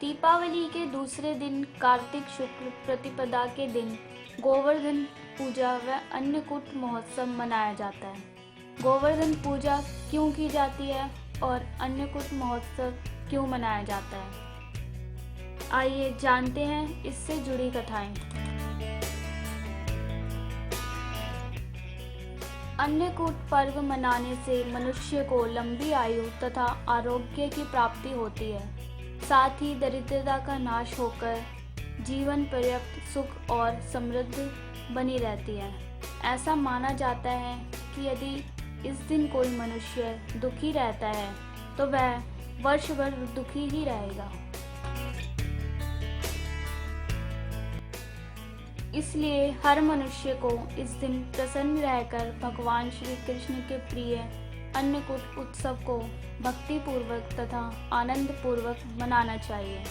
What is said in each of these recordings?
दीपावली के दूसरे दिन कार्तिक शुक्ल प्रतिपदा के दिन गोवर्धन पूजा व अन्नकूट महोत्सव मनाया जाता है। गोवर्धन पूजा क्यों की जाती है और अन्नकूट महोत्सव क्यों मनाया जाता है, आइए जानते हैं इससे जुड़ी कथाएं। अन्नकूट पर्व मनाने से मनुष्य को लंबी आयु तथा आरोग्य की प्राप्ति होती है। साथ ही दरिद्रता का नाश होकर जीवन पर्याप्त सुख और समृद्धि बनी रहती है। ऐसा माना जाता है कि यदि इस दिन कोई मनुष्य दुखी रहता है तो वह वर्ष भर दुखी ही रहेगा। इसलिए हर मनुष्य को इस दिन प्रसन्न रहकर भगवान श्री कृष्ण के प्रिय अन्नकूट उत्सव को भक्ति पूर्वक तथा आनंद पूर्वक मनाना चाहिए।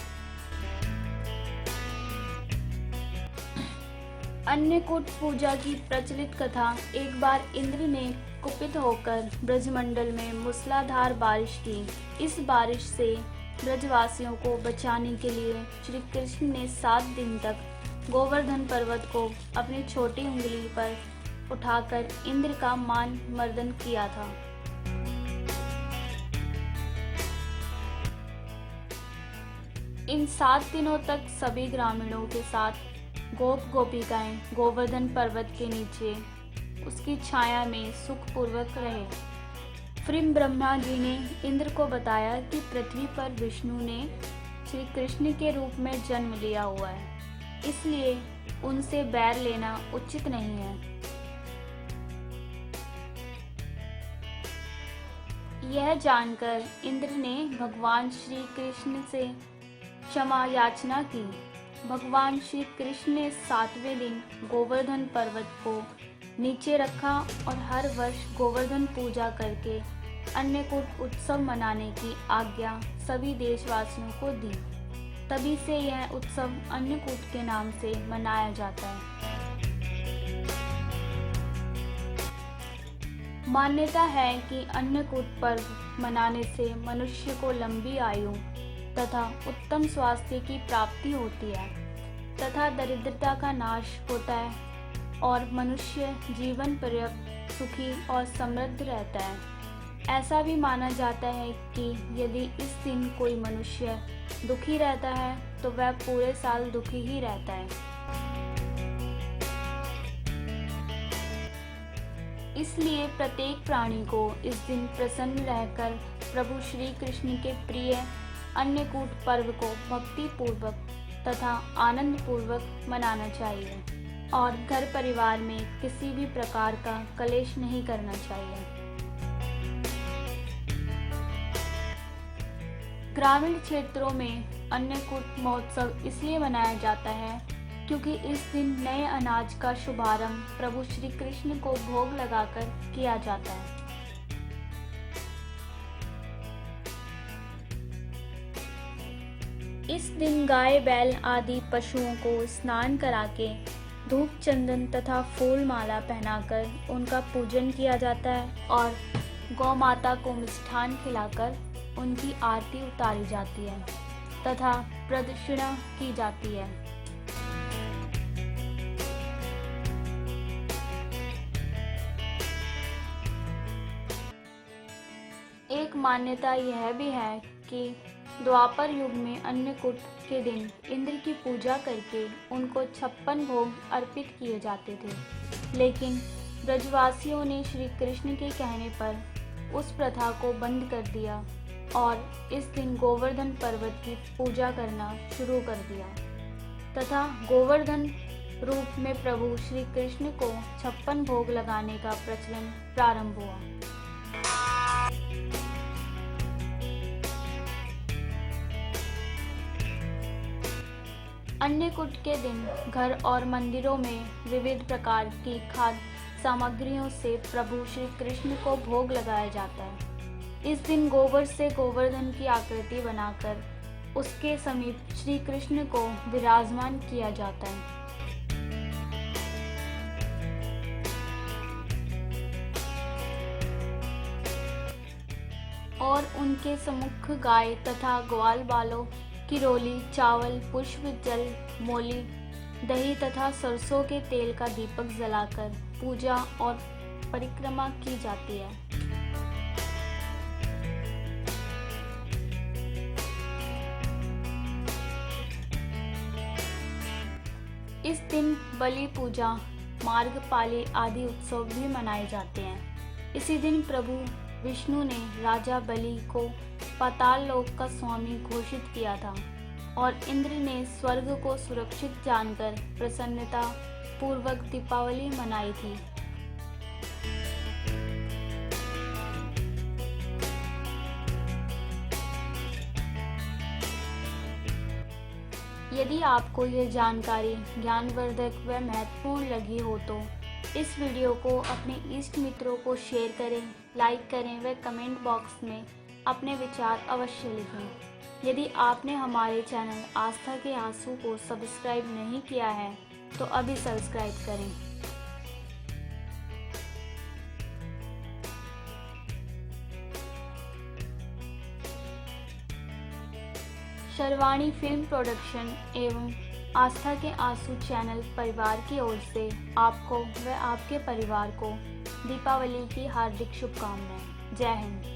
अन्नकूट पूजा की प्रचलित कथा। एक बार इंद्र ने कुपित होकर ब्रजमंडल में मूसलाधार बारिश की। इस बारिश से ब्रजवासियों को बचाने के लिए श्री कृष्ण ने 7 दिन तक गोवर्धन पर्वत को अपनी छोटी उंगली पर उठाकर इंद्र का मान मर्दन किया था। इन 7 दिनों तक सभी ग्रामीणों के साथ गोप गोपिकाएं गोवर्धन पर्वत के नीचे उसकी छाया में सुखपूर्वक रहे। फिर ब्रह्मा जी ने इंद्र को बताया कि पृथ्वी पर विष्णु ने श्री कृष्ण के रूप में जन्म लिया हुआ है, इसलिए उनसे बैर लेना उचित नहीं है। यह जानकर इंद्र ने भगवान श्री कृष्ण से क्षमा याचना की। भगवान श्री कृष्ण ने 7वें दिन गोवर्धन पर्वत को नीचे रखा और हर वर्ष गोवर्धन पूजा करके अन्नकूट उत्सव मनाने की आज्ञा सभी देशवासियों को दी। तभी से यह उत्सव अन्नकूट के नाम से मनाया जाता है। मान्यता है कि अन्नकूट पर्व मनाने से मनुष्य को लंबी आयु तथा उत्तम स्वास्थ्य की प्राप्ति होती है तथा दरिद्रता का नाश होता है और मनुष्य जीवन पर्यंत सुखी और समृद्ध रहता है। ऐसा भी माना जाता है कि यदि इस दिन कोई मनुष्य दुखी रहता है तो वह पूरे साल दुखी ही रहता है। इसलिए प्रत्येक प्राणी को इस दिन प्रसन्न रहकर प्रभु श्री कृष्ण के प्रिय अन्नकूट पर्व को भक्ति पूर्वक तथा आनंद पूर्वक मनाना चाहिए और घर परिवार में किसी भी प्रकार का कलेश नहीं करना चाहिए। ग्रामीण क्षेत्रों में अन्नकूट महोत्सव इसलिए मनाया जाता है क्योंकि इस दिन नए अनाज का शुभारंभ प्रभु श्री कृष्ण को भोग लगाकर किया जाता है। इस दिन गाय बैल आदि पशुओं को स्नान करा के धूप चंदन तथा फूल माला पहनाकर उनका पूजन किया जाता है और गौ माता को मिष्ठान खिलाकर उनकी आरती उतारी जाती है तथा प्रदक्षिणा की जाती है। एक मान्यता यह भी है कि द्वापर युग में अन्नकूट के दिन इंद्र की पूजा करके उनको 56 भोग अर्पित किए जाते थे, लेकिन ब्रजवासियों ने श्री कृष्ण के कहने पर उस प्रथा को बंद कर दिया और इस दिन गोवर्धन पर्वत की पूजा करना शुरू कर दिया तथा गोवर्धन रूप में प्रभु श्री कृष्ण को 56 भोग लगाने का प्रचलन प्रारंभ हुआ। अन्नकूट के दिन घर और मंदिरों में विविध प्रकार की खाद्य सामग्रियों से प्रभु श्री कृष्ण को भोग लगाया जाता है। इस दिन गोबर से गोवर्धन की आकृति बनाकर उसके समीप श्री कृष्ण को विराजमान किया जाता है। और उनके सम्मुख गाय तथा ग्वाल बालों किरोली, चावल, पुष्प जल, मोली, दही तथा सरसों के तेल का दीपक जलाकर पूजा और परिक्रमा की जाती है। इस दिन बलि पूजा, मार्गपाली आदि उत्सव भी मनाए जाते हैं। इसी दिन प्रभु विष्णु ने राजा बलि को पाताल लोक का स्वामी घोषित किया था और इंद्र ने स्वर्ग को सुरक्षित जानकर प्रसन्नता पूर्वक दीपावली मनाई थी। यदि आपको यह जानकारी ज्ञानवर्धक व महत्वपूर्ण लगी हो तो इस वीडियो को अपने इष्ट मित्रों को शेयर करें, लाइक करें व कमेंट बॉक्स में अपने विचार अवश्य लिखें। यदि आपने हमारे चैनल आस्था के आंसू को सब्सक्राइब नहीं किया है तो अभी सब्सक्राइब करें। शर्वाणी फिल्म प्रोडक्शन एवं आस्था के आंसू चैनल परिवार की ओर से आपको व आपके परिवार को दीपावली की हार्दिक शुभकामनाएं। जय हिंद।